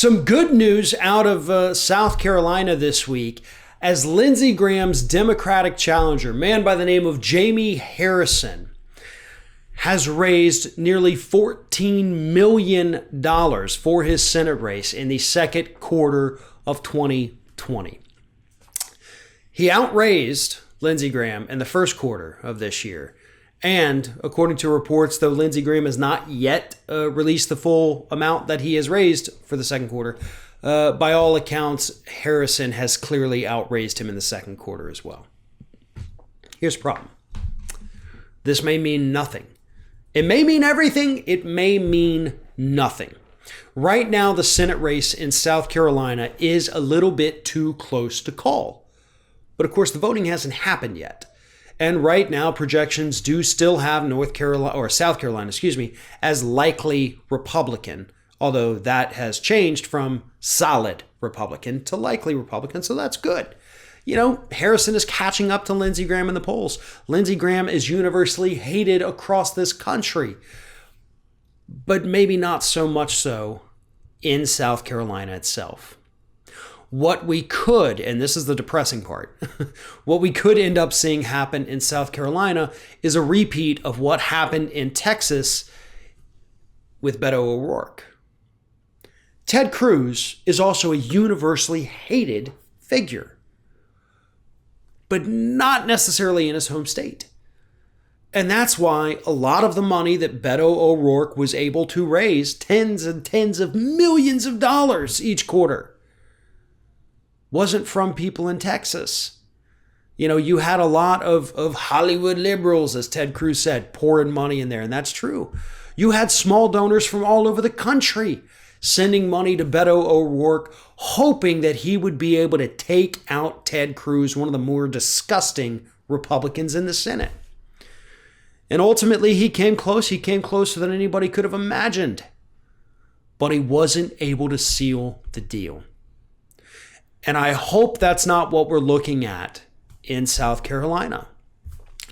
Some good news out of South Carolina this week as Lindsey Graham's Democratic challenger, a man by the name of Jaime Harrison, has raised nearly $14 million for his Senate race in the second quarter of 2020. He outraised Lindsey Graham in the first quarter of this year. And according to reports, though Lindsey Graham has not yet released the full amount that he has raised for the second quarter, by all accounts, Harrison has clearly outraised him in the second quarter as well. Here's the problem. This may mean nothing. It may mean everything. It may mean nothing. Right now, the Senate race in South Carolina is a little bit too close to call. But of course, the voting hasn't happened yet. And right now, projections do still have South Carolina, as likely Republican, although that has changed from solid Republican to likely Republican, so that's good. You know, Harrison is catching up to Lindsey Graham in the polls. Lindsey Graham is universally hated across this country, but maybe not so much so in South Carolina itself. What we could, and this is the depressing part, what we could end up seeing happen in South Carolina is a repeat of what happened in Texas with Beto O'Rourke. Ted Cruz is also a universally hated figure, but not necessarily in his home state. And that's why a lot of the money that Beto O'Rourke was able to raise, tens and tens of millions of dollars each quarter, wasn't from people in Texas. You know, you had a lot of Hollywood liberals, as Ted Cruz said, pouring money in there, and that's true. You had small donors from all over the country sending money to Beto O'Rourke, hoping that he would be able to take out Ted Cruz, one of the more disgusting Republicans in the Senate. And ultimately, he came close. He came closer than anybody could have imagined. But he wasn't able to seal the deal. And I hope that's not what we're looking at in South Carolina.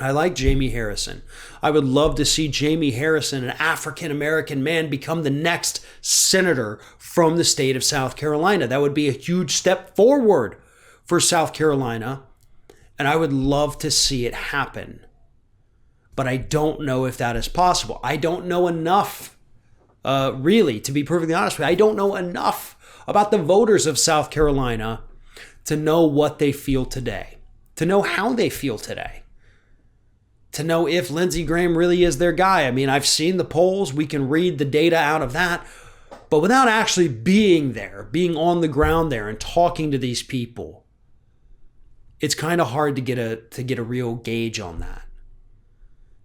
I like Jaime Harrison. I would love to see Jaime Harrison, an African-American man, become the next senator from the state of South Carolina. That would be a huge step forward for South Carolina. And I would love to see it happen. But I don't know if that is possible. I don't know enough, really, to be perfectly honest with you. I don't know enough about the voters of South Carolina to know what they feel today, to know how they feel today, to know if Lindsey Graham really is their guy. I mean, I've seen the polls. We can read the data out of that. But without actually being there, being on the ground there and talking to these people, it's kind of hard to get a real gauge on that.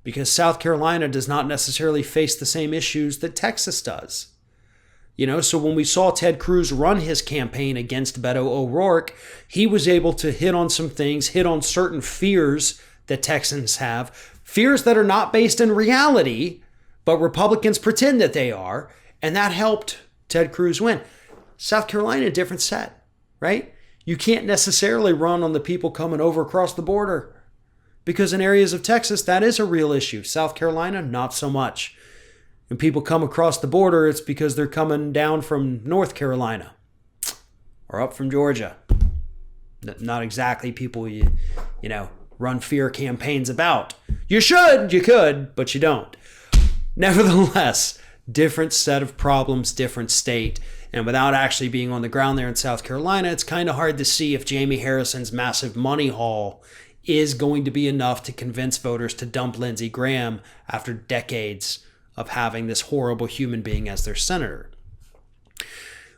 Because South Carolina does not necessarily face the same issues that Texas does. You know, so when we saw Ted Cruz run his campaign against Beto O'Rourke, he was able to hit on some things, hit on certain fears that Texans have, fears that are not based in reality, but Republicans pretend that they are, and that helped Ted Cruz win. South Carolina, a different set, right? You can't necessarily run on the people coming over across the border, because in areas of Texas, that is a real issue. South Carolina, not so much. When people come across the border, it's because they're coming down from North Carolina or up from Georgia. Not exactly people you run fear campaigns about. You could, but you don't. Nevertheless, different set of problems, different state. And without actually being on the ground there in South Carolina, it's kind of hard to see if Jaime Harrison's massive money haul is going to be enough to convince voters to dump Lindsey Graham after decades of having this horrible human being as their senator.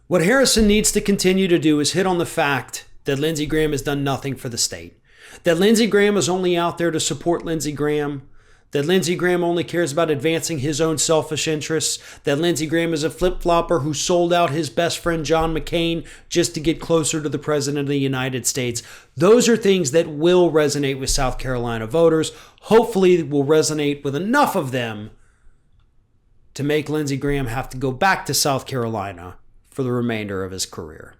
What Harrison needs to continue to do is hit on the fact that Lindsey Graham has done nothing for the state. That Lindsey Graham is only out there to support Lindsey Graham. That Lindsey Graham only cares about advancing his own selfish interests. That Lindsey Graham is a flip-flopper who sold out his best friend John McCain just to get closer to the President of the United States. Those are things that will resonate with South Carolina voters. Hopefully will resonate with enough of them to make Lindsey Graham have to go back to South Carolina for the remainder of his career.